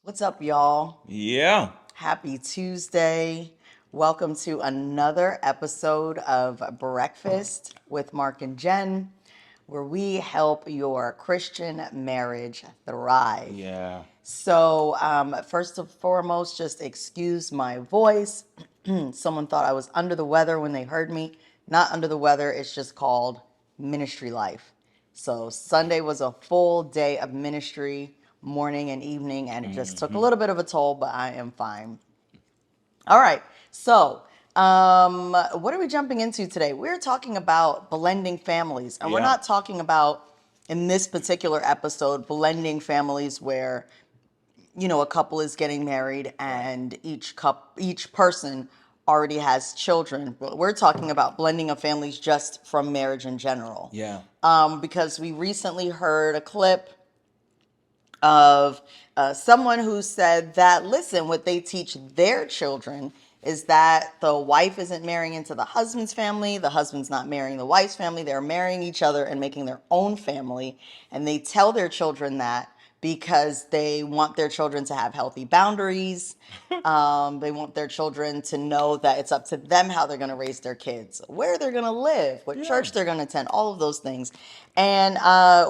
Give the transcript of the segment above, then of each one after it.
What's up, y'all? Yeah. Happy Tuesday. Welcome to another episode of Breakfast with Mark and Jen, where we help your Christian marriage thrive. Yeah. First and foremost, just excuse my voice. Someone thought I was under the weather when they heard me. Not under the weather, it's just called ministry life. So, Sunday was a full day of ministry, morning and evening, and it just took a hmm little bit of a toll, but I am fine. All right. What are we jumping into today? We're talking about blending families, and we're Yeah. not talking about, in this particular episode, blending families where a couple is getting married Right. and each person already has children, but we're talking about blending of families just from marriage in general. Yeah. Because we recently heard a clip of someone who said that, listen, what they teach their children is that the wife isn't marrying into the husband's family, the husband's not marrying the wife's family, they're marrying each other and making their own family. And they tell their children that because they want their children to have healthy boundaries. They want their children to know that it's up to them how they're going to raise their kids, where they're going to live, what Yeah. church they're going to attend, all of those things. And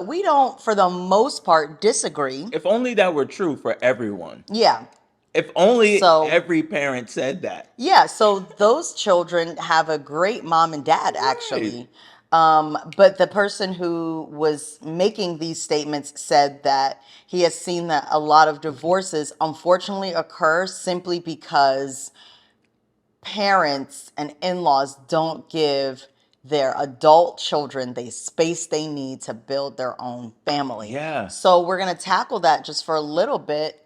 we don't, for the most part, disagree. If only that were true for everyone. Yeah. If only So, every parent said that. yeah. So those children have a great mom and dad, Right. actually. But the person who was making these statements said that he has seen that a lot of divorces unfortunately occur simply because parents and in-laws don't give their adult children the space they need to build their own family. Yeah. So we're going to tackle that just for a little bit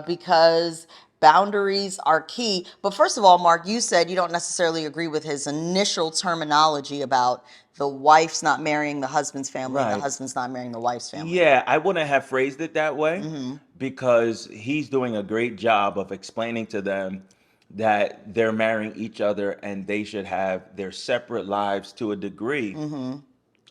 because boundaries are key. But first of all, Mark, you said you don't necessarily agree with his initial terminology about the wife's not marrying the husband's family and the Right. husband's not marrying the wife's family. Yeah, I wouldn't have phrased it that way because he's doing a great job of explaining to them that they're marrying each other and they should have their separate lives to a degree.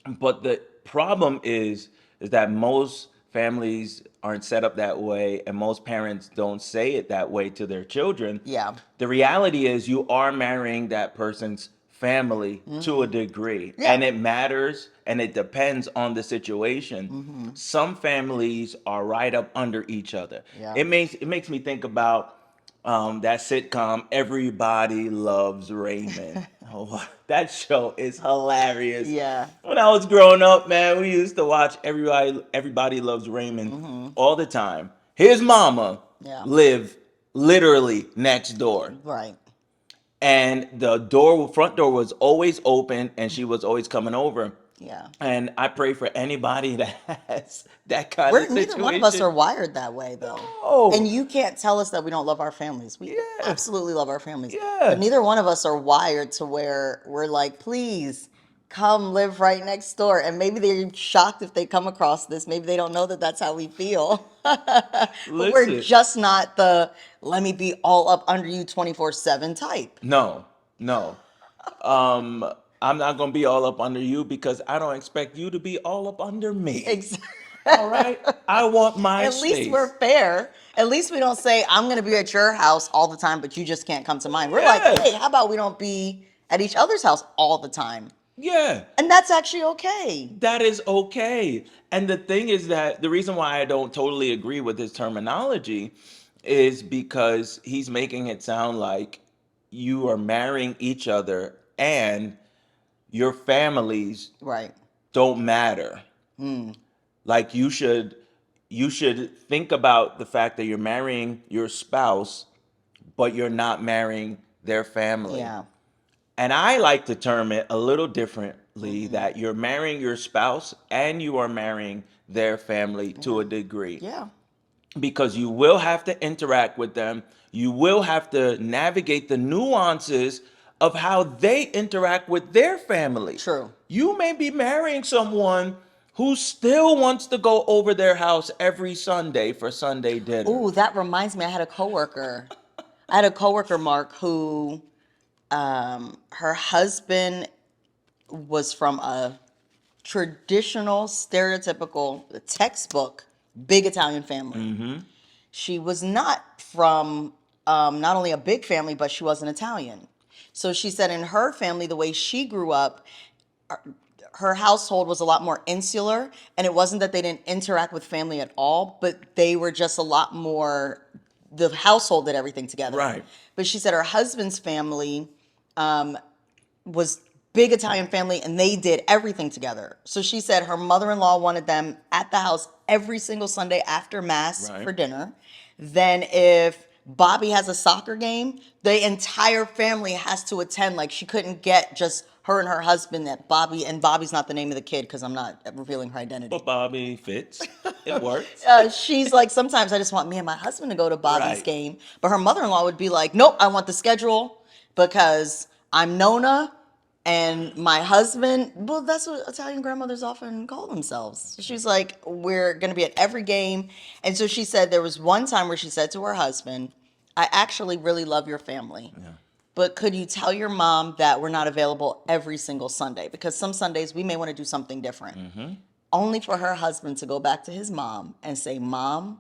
But the problem is that most families aren't set up that way and most parents don't say it that way to their children. Yeah. The reality is you are marrying that person's family to a degree Yeah. and it matters and it depends on the situation. Some families are right up under each other. Yeah. It makes me think about that sitcom Everybody Loves Raymond. Oh, that show is hilarious. Yeah. When I was growing up, man, we used to watch Everybody Loves Raymond all the time. His mama Yeah. lived literally next door. Right. And the front door was always open and she was always coming over. Yeah. And I pray for anybody that has that kind of We're neither one of us situation. are wired that way though. And Oh, you can't tell us that we don't love our families. We yeah, absolutely love our families. But yeah. neither one of us are wired to where we're like, please come live right next door. And maybe they're shocked if they come across this. Maybe they don't know that that's how we feel. But we're Listen, just not the let me be all up under you 24/7 type. no, no. Um, I'm not gonna be all up under you because I don't expect you to be all up under me. Exactly. All right? I want my At least we're space. fair. At least we don't say, I'm going to be at your house all the time, but you just can't come to mine. We're like, hey, Yes. how about we don't be at each other's house all the time? Yeah. And that's actually okay. That is okay. And the thing is that the reason why I don't totally agree with his terminology is because he's making it sound like you are marrying each other and your families Right. don't matter. Like you should think about the fact that you're marrying your spouse, but you're not marrying their family. Yeah. And I like to term it a little differently that you're marrying your spouse and you are marrying their family to Yeah. a degree Yeah. because you will have to interact with them. You will have to navigate the nuances of how they interact with their family. True. You may be marrying someone who still wants to go over their house every Sunday for Sunday dinner. Ooh, that reminds me. I had a coworker. Mark, who her husband was from a traditional, stereotypical, textbook, big Italian family. she was not from not only a big family, but she wasn't Italian. So she said in her family, the way she grew up, her household was a lot more insular, and it wasn't that they didn't interact with family at all, but they were just a lot more, the household did everything together. Right. But she said her husband's family was big Italian family and they did everything together. So she said her mother-in-law wanted them at the house every single Sunday after mass Right. for dinner. Then if Bobby has a soccer game, the entire family has to attend. Like she couldn't get just her and her husband that Bobby, and Bobby's not the name of the kid because I'm not revealing her identity. But Bobby fits. It works. She's like, sometimes I just want me and my husband to go to Bobby's Right. game. But her mother in law would be like, nope, I want the schedule because I'm Nona and my husband. Well, that's what Italian grandmothers often call themselves. She's like, we're going to be at every game. And so she said there was one time where she said to her husband, I actually really love your family. Yeah. But could you tell your mom that we're not available every single Sunday? Because some Sundays we may want to do something different. Only for her husband to go back to his mom and say, Mom,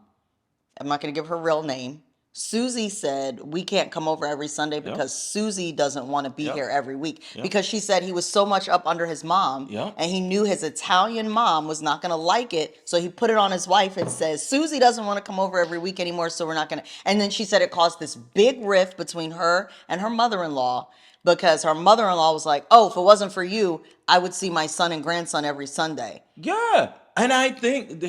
I'm not going to give her real name. Susie said we can't come over every Sunday Yep. because Susie doesn't want to be Yep. here every week. Yep. Because she said he was so much up under his mom Yep. and he knew his Italian mom was not going to like it. So he put it on his wife and says, Susie doesn't want to come over every week anymore, so we're not going to. And then she said it caused this big rift between her and her mother in law because her mother in law was like, oh, if it wasn't for you, I would see my son and grandson every Sunday. Yeah, and I think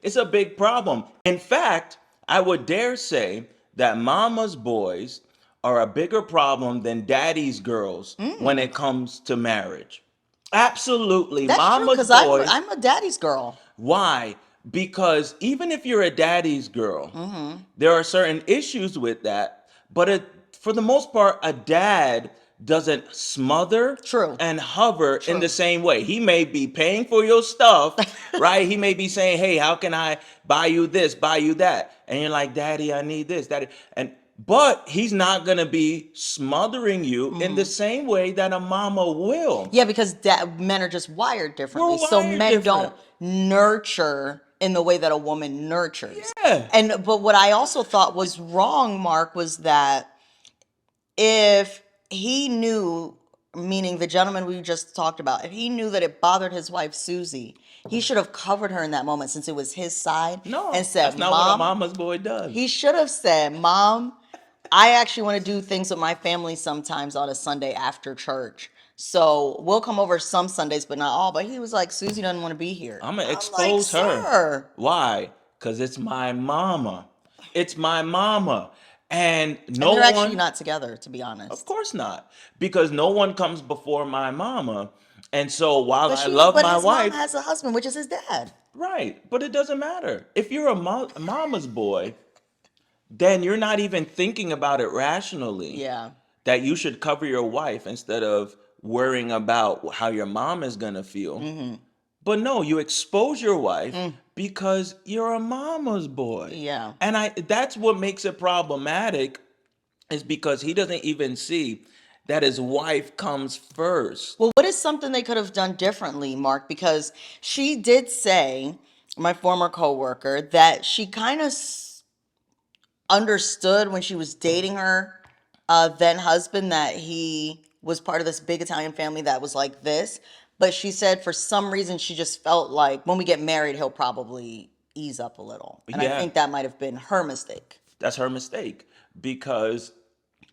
it's a big problem. In fact, I would dare say that mama's boys are a bigger problem than daddy's girls when it comes to marriage. Absolutely, That's true mama's because I'm boys. I'm a daddy's girl. Why? Because even if you're a daddy's girl, there are certain issues with that. But for the most part, a dad doesn't smother True. and hover in the True. same way. He may be paying for your stuff, right? He may be saying, "Hey, how can I buy you this, buy you that?" And you're like, "Daddy, I need this, Daddy." And but he's not gonna be smothering you in the same way that a mama will. Yeah, because men are just wired We're differently. So wired men different. don't nurture in the way that a woman nurtures. Yeah. And but what I also thought was wrong, Mark, was that if he knew, meaning the gentleman we just talked about, if he knew that it bothered his wife Susie, he should have covered her in that moment since it was his side and No, said, that's not what a Mom, mama's boy he does. should have said, Mom, I actually want to do things with my family sometimes on a Sunday after church. So we'll come over some Sundays, but not all. But he was like, Susie doesn't want to be here. I'm gonna I'm like, expose her. sir. Why? Because it's my mama. It's my mama. And And no they're actually one, not together, to be of honest. course not, because no one comes before my mama. And so while But I love but my his mom wife, has a husband, which is his dad. right, but it doesn't matter. If you're a mama's boy, then you're not even thinking about it rationally Yeah. that you should cover your wife instead of worrying about how your mom is going to feel. But no, you expose your wife because you're a mama's boy. Yeah. And that's what makes it problematic is because he doesn't even see that his wife comes first. Well, what is something they could have done differently, Mark? Because she did say, my former coworker, that she kind of understood when she was dating her then husband that he was part of this big Italian family that was like this. But she said for some reason she just felt like when we get married, he'll probably ease up a little. And I Yeah, think that might have been her mistake. that's her mistake because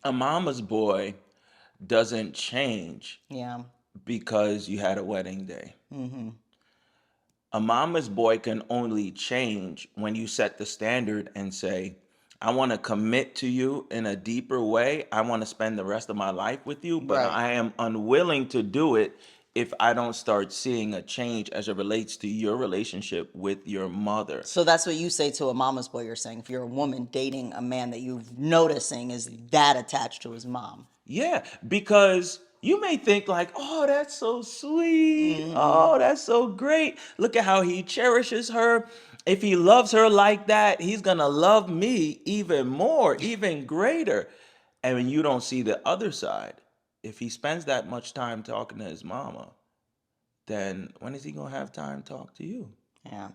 a mama's boy doesn't change Yeah. because you had a wedding day. A mama's boy can only change when you set the standard and say, I want to commit to you in a deeper way. I want to spend the rest of my life with you, but Right. I am unwilling to do it if I don't start seeing a change as it relates to your relationship with your mother. So that's what you say to a mama's boy. You're saying if you're a woman dating a man that you're noticing is that attached to his mom. Yeah, because you may think like, "Oh, that's so sweet. Hmm. Oh, that's so great. Look at how he cherishes her. If he loves her like that, he's going to love me even more, even greater." And when you don't see the other side, if he spends that much time talking to his mama, then when is he going to have time to talk to you? Yeah.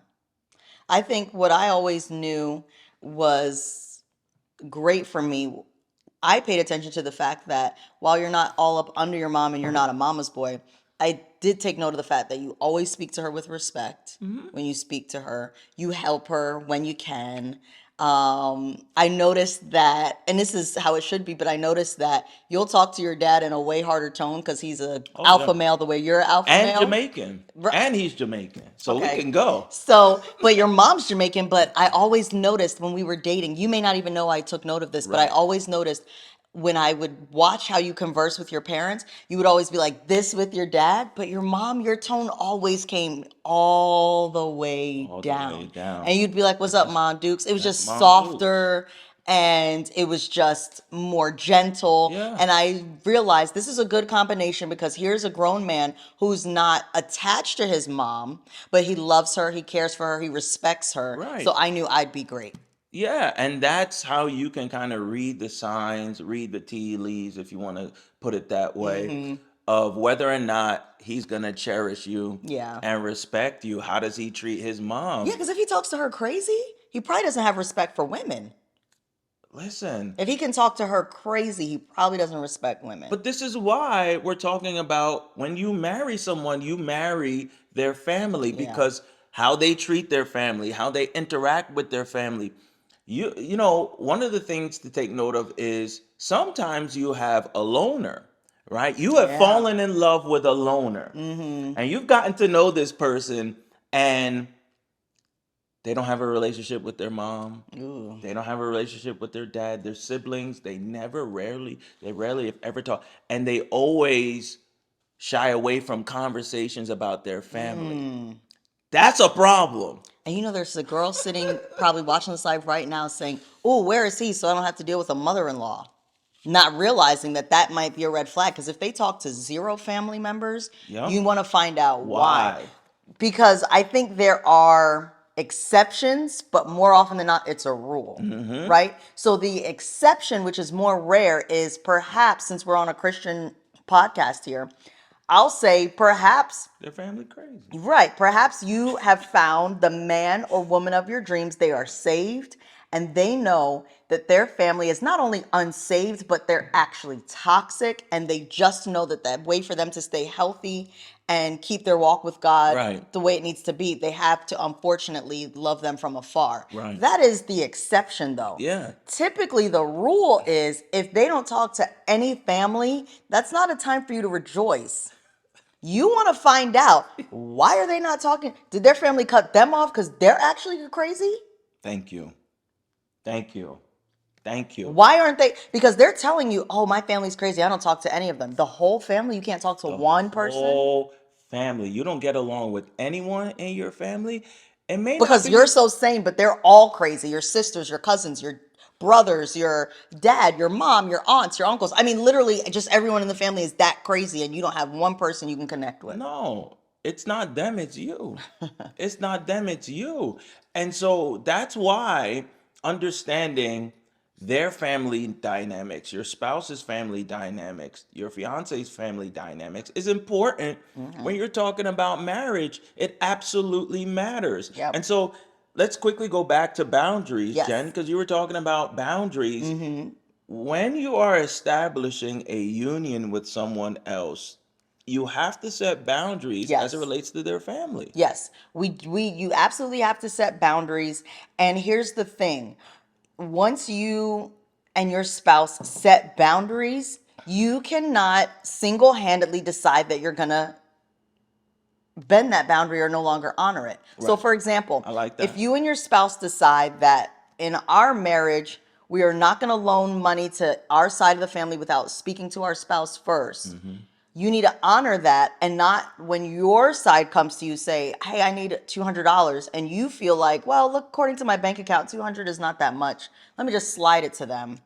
I think what I always knew was great for me, I paid attention to the fact that while you're not all up under your mom and you're not a mama's boy, I did take note of the fact that you always speak to her with respect when you speak to her. You help her when you can. I noticed that, and this is how it should be, but I noticed that you'll talk to your dad in a way harder tone because he's a Oh yeah. alpha male the way you're an alpha And male. Jamaican. And he's Jamaican. So we Okay. can go. So, but your mom's Jamaican, but I always noticed when we were dating, you may not even know I took note of this, but I Right. always noticed when I would watch how you converse with your parents, you would always be like this with your dad, but your mom, your tone always came all the way All the way down. down. And you'd be like, "What's But up, Mom Dukes?" It was that's just Mom Dukes. softer and it was just more gentle. Yeah. And I realized this is a good combination because here's a grown man who's not attached to his mom, but he loves her, he cares for her, he respects her. So Right. I knew I'd be great. Yeah, and that's how you can kind of read the signs, read the tea leaves, if you want to put it that way, of whether or not he's gonna cherish you Yeah. and respect you. How does he treat his Yeah, mom? because if he talks to her crazy, he probably doesn't have respect for women. Listen, If he can talk to her crazy, he probably doesn't respect women. but this is why we're talking about when you marry someone, you marry their family Yeah. because how they treat their family, how they interact with their family. You know, one of the things to take note of is sometimes you have a loner, right? You have Yeah. fallen in love with a loner and you've gotten to know this person and they don't have a relationship with their mom. Ooh. They don't have a relationship with their dad, their siblings. They rarely if ever talk. And they always shy away from conversations about their family. That's a problem. And you know, there's a girl sitting probably watching this live right now saying, "Oh, where is he? So I don't have to deal with a mother-in-law." Not realizing that that might be a red flag because if they talk to zero family members, Yep. you want to find out why. Why? Because I think there are exceptions, but more often than not, it's a rule, right? So the exception, which is more rare, is perhaps since we're on a Christian podcast here, I'll say perhaps. Their family crazy. Right. Perhaps you have found the man or woman of your dreams. They are saved and they know that their family is not only unsaved, but they're actually toxic. And they just know that that way for them to stay healthy and keep their walk with God Right. the way it needs to be, they have to unfortunately love them from afar. Right. That is the exception, though. Yeah. Typically, the rule is if they don't talk to any family, that's not a time for you to rejoice. You want to find out why are they not talking? Did their family cut them off because they're actually crazy? Thank you. Thank you. Thank you. Why aren't they? Because they're telling you, oh, my family's crazy. I don't talk to any of them. The whole family, you can't talk to The one person whole family. You don't get along with anyone in your family. It may not because be. you're so sane, but they're all crazy. Your sisters, your cousins, your brothers, your dad, your mom, your aunts, your uncles. I mean, literally, just everyone in the family is that crazy, and you don't have one person you can connect with. No, it's not them, it's you. It's not them, it's you. And so that's why understanding their family dynamics, your spouse's family dynamics, your fiance's family dynamics is important when you're talking about marriage. It absolutely matters. Yep. And so let's quickly go back to boundaries, Jen, Yes. because you were talking about boundaries. When you are establishing a union with someone else, you have to set boundaries as it Yes. relates to their family. Yes, you absolutely have to set boundaries. And here's the thing. Once you and your spouse set boundaries, you cannot single-handedly decide that you're going to bend that boundary or no longer honor it. So Right. for example, I like if that. you and your spouse decide that in our marriage, we are not going to loan money to our side of the family without speaking to our spouse first, you need to honor that and not when your side comes to you say, hey, I need $200 and you feel like, well, look, according to my bank account, 200 is not that much. Let me just slide it to them.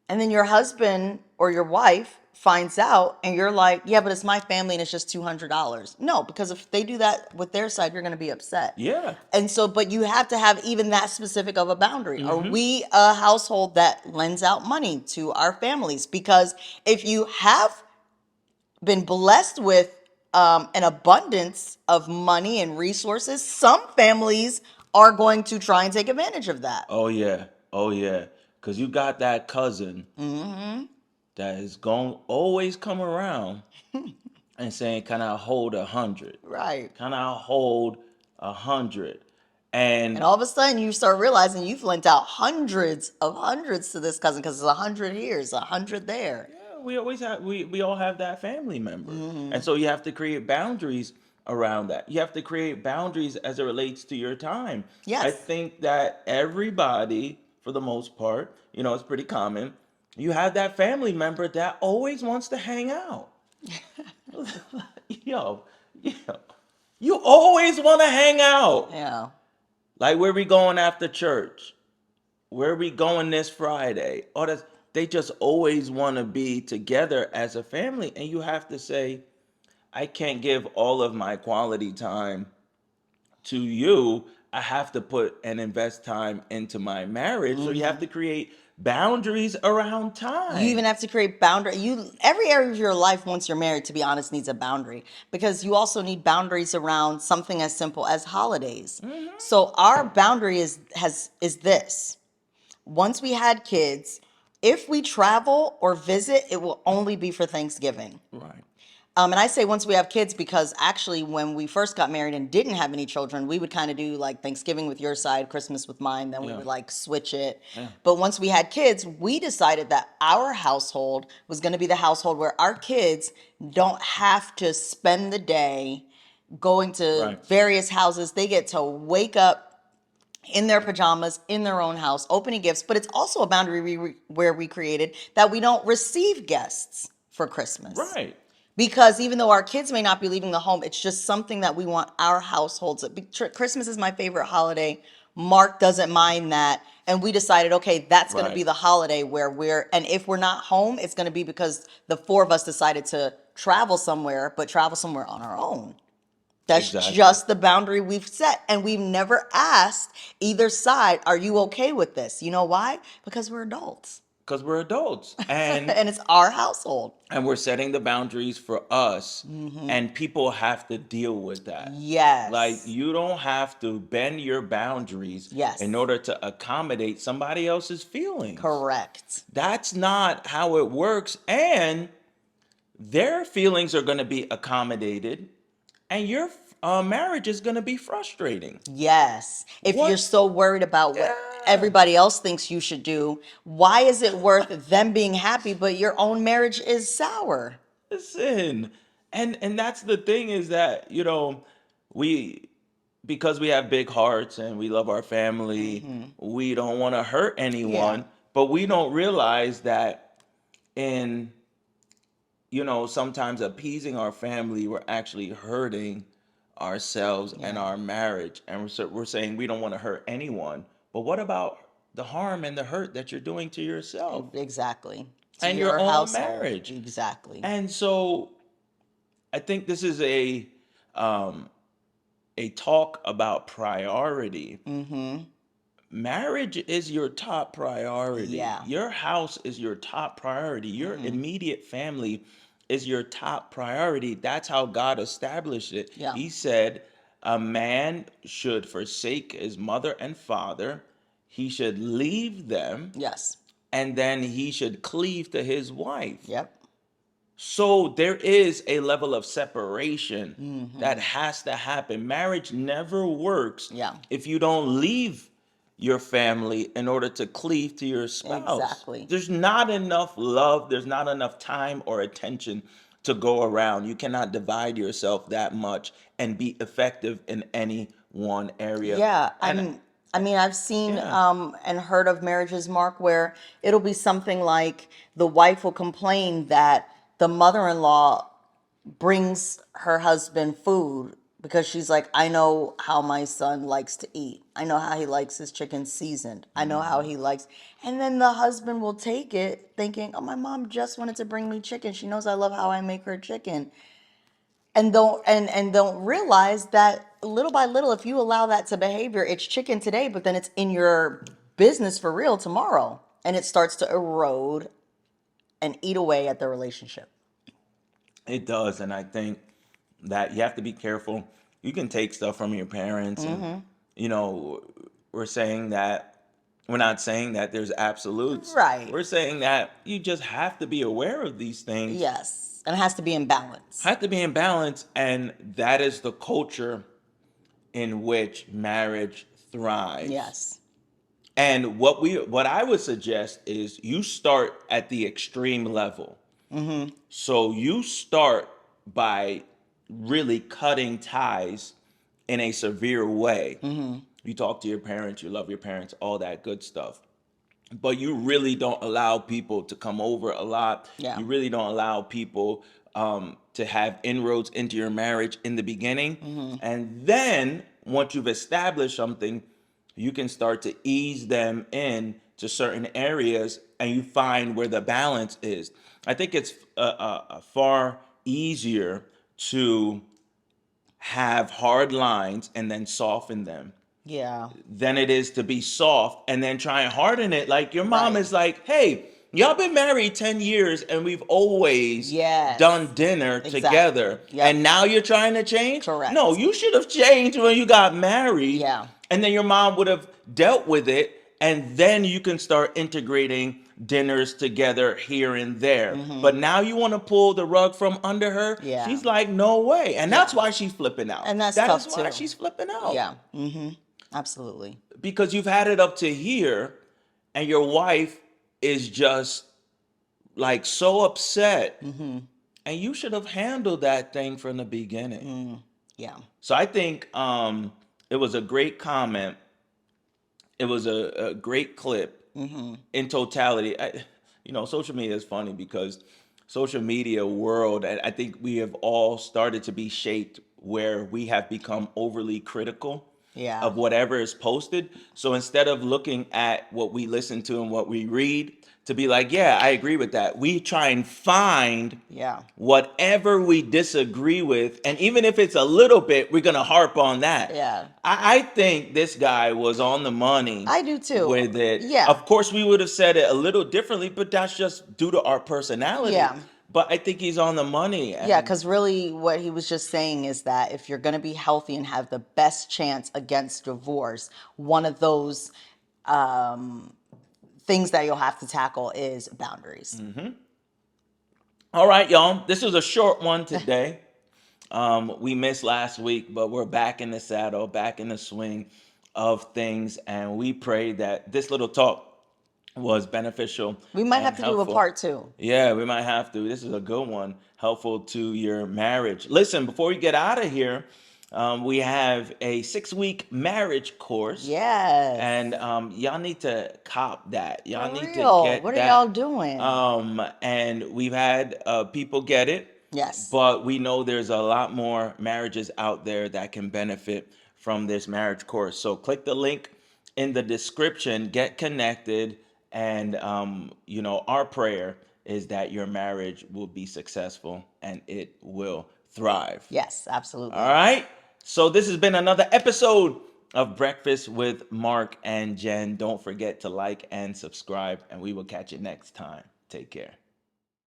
And then your husband or your wife finds out and you're like, yeah, but it's my family and it's just $200. No, because if they do that with their side, you're going to be upset. Yeah. And so, but you have to have even that specific of a boundary. Are we a household that lends out money to our families? Because if you have been blessed with an abundance of money and resources, some families are going to try and take advantage of that. Oh, yeah. Oh yeah, because you got that cousin that is going always come around and saying, "Can I hold 100? Right. Can I hold 100?" And And all of a sudden, you start realizing you've lent out hundreds to this cousin because it's 100 here, it's 100 there. yeah, we always have we all have that family member, and so you have to create boundaries around that. You have to create boundaries as it relates to your time. I Yes. think that everybody, for the most part, it's pretty common. You have that family member that always wants to hang out. yo, yo, you always want to hang out. Yeah. Like, where we going after church? Where we going this Friday? Or they just always want to be together as a family, and you have to say, I can't give all of my quality time to you. I have to put and invest time into my marriage. So you have to create boundaries around You even time. have to create boundary. You every area of your life once you're married, to be honest, needs a boundary because you also need boundaries around something as simple as holidays. So our boundary is this. Once we had kids, if we travel or visit, it will only be for Thanksgiving. Right. And I say once we have kids because actually, when we first got married and didn't have any children, we would kind of do like Thanksgiving with your side, Christmas with mine, then we Yeah. would like switch it. Yeah. But once we had kids, we decided that our household was going to be the household where our kids don't have to spend the day going to Right. various houses. They get to wake up in their pajamas in their own house opening gifts, but it's also a boundary where we created that we don't receive guests for Christmas, Right. because even though our kids may not be leaving the home, it's just something that we want our households. Christmas is my favorite holiday. Mark doesn't mind that. And we decided, okay, that's going to be Right. the holiday where and if we're not home, it's going to be because the four of us decided to travel somewhere, but travel somewhere on our own. That's Exactly. just the boundary we've set. And we've never asked either side, are you okay with this? You know why? Because we're adults Because we're adults. And and it's our household. we're setting the boundaries for us, and people have to deal with that. Like, Yes. you don't have to bend your boundaries in Yes. order to accommodate somebody else's feelings. Correct. That's not how it works, and their feelings are going to be accommodated, and your marriage is going to be frustrating. Yes. If you're What's so worried about what Yeah. everybody else thinks you should do, why is it worth them being happy, but your own marriage is sour? Listen, and that's the thing, is that, we because we have big hearts and we love our family, we don't want to hurt Yeah. anyone, but we don't realize that in, sometimes appeasing our family, we're actually hurting ourselves and Yeah. our marriage. And we're saying we don't want to hurt anyone. But what about the harm and the hurt that you're doing to yourself Exactly. To and your your own household. marriage? Exactly. And so I think this is um, a talk about priority. Marriage is your top priority. Yeah. Your house is your top priority. Your immediate family is your top priority. That's how God established it. Yeah. He said a man should forsake his mother and father, he should leave them, Yes. and then he should cleave to his wife. Yep. So there is a level of separation that has to happen. Marriage never works Yeah. if you don't leave your family in order to cleave to your spouse. Exactly. There's not enough love, there's not enough time or attention to go around. You cannot divide yourself that much and be effective in any one area. Yeah, And I've seen yeah, and heard of marriages, Mark, where it'll be something like the wife will complain that the mother-in-law brings her husband food because she's like, I know how my son likes to eat. I know how he likes his chicken seasoned. I know how he likes. And then the husband will take it thinking, oh, my mom just wanted to bring me chicken. She knows I love how I make her chicken, and don't realize that little by little, if you allow that to behavior, it's chicken today, but then it's in your business for real tomorrow, and it starts to erode and eat away at the relationship. it does. And I think that you have to be careful. You can take stuff from your parents, and, you know, we're saying that We're not saying that there's absolutes. Right. We're saying that you just have to be aware of these things, Yes. And it has to be in balance. have to be in balance, and that is the culture in which marriage thrives. Yes. And what I would suggest is you start at the extreme level. So you start by really cutting ties in a severe way. You talk to your parents, you love your parents, all that good stuff. But you really don't allow people to come over a lot. Yeah. You really don't allow people to have inroads into your marriage in the beginning. And then once you've established something, you can start to ease them in to certain areas and you find where the balance is. I think it's far easier to have hard lines and then soften them Yeah. than it is to be soft and then try and harden it. Like your mom Right. is like, hey, y'all been married 10 years and we've always Yes. done dinner Exactly. together. Yep. And now you're trying to change? No, Correct. you should have changed when you got married. Yeah. And then your mom would have dealt with it. And then you can start integrating dinners together here and there. But now you want to pull the rug from under her? Yeah. She's like, no way. And that's Yeah. why she's flipping out. And that's That is tough why too. she's flipping out, Yeah. Absolutely. because you've had it up to here and your wife is just like so upset, and you should have handled that thing from the beginning. Yeah. So I think it was a great comment. It was a great clip in totality. Social media is funny because social media world, I think we have all started to be shaped where we have become overly critical Yeah. of whatever is posted. So instead of looking at what we listen to and what we read to be like, yeah, I agree with that, we try and find Yeah. whatever we disagree with. And even if it's a little bit, we're going to harp on that. Yeah. I think this guy was on the money I do too. with it. Yeah. Of course, we would have said it a little differently, but that's just due to our personality. Yeah. But I think he's on the money. Yeah, And because really what he was just saying is that if you're going to be healthy and have the best chance against divorce, one of those things that you'll have to tackle is boundaries. all right, y'all, this was a short one today. We missed last week, but we're back in the saddle, back in the swing of things. And we pray that this little talk was beneficial We might and have to do a helpful. part two. Yeah, we might have to. This is a good one, helpful to your marriage. Listen, before we get out of here, we have a 6-week marriage course. Yes. And y'all need to cop that. Y'all For need to real. get What are y'all that. doing? And we've had people get it, Yes. but we know there's a lot more marriages out there that can benefit from this marriage course. So click the link in the description, get connected, and our prayer is that your marriage will be successful and it will thrive. Yes, absolutely. All right. So this has been another episode of Breakfast with Mark and Jen. Don't forget to like and subscribe, and we will catch you next time. Take care.